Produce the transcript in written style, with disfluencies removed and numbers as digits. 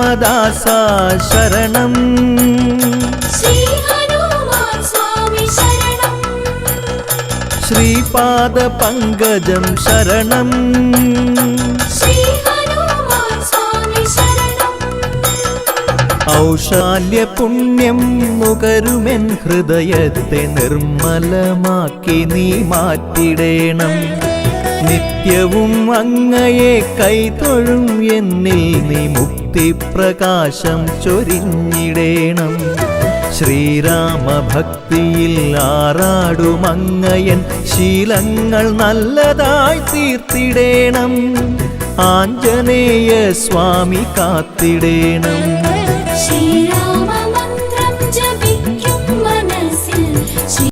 ശ്രീരാമദാസ ശരണം ശ്രീ ഹനുമാൻ സ്വാമി ശരണം ശ്രീപാദ പങ്കജം ശരണം ശ്രീ ഹനുമാൻ സ്വാമി ശരണം ഔഷാല്യ പുണ്യം നുകരുമെൻ ഹൃദയത്തെ നിർമ്മലമാക്കി നീ മാറ്റിടേണം നിത്യവും അങ്ങയെ കൈതൊഴും എന്നിൽ നീ മുക്തിപ്രകാശം ചൊരിഞ്ഞിടേണം ശ്രീരാമഭക്തിയിൽ ആറാടുമങ്ങയൻ ശീലങ്ങൾ നല്ലതായി തീർത്തിടേണം ആഞ്ജനേയ സ്വാമി കാത്തിടേണം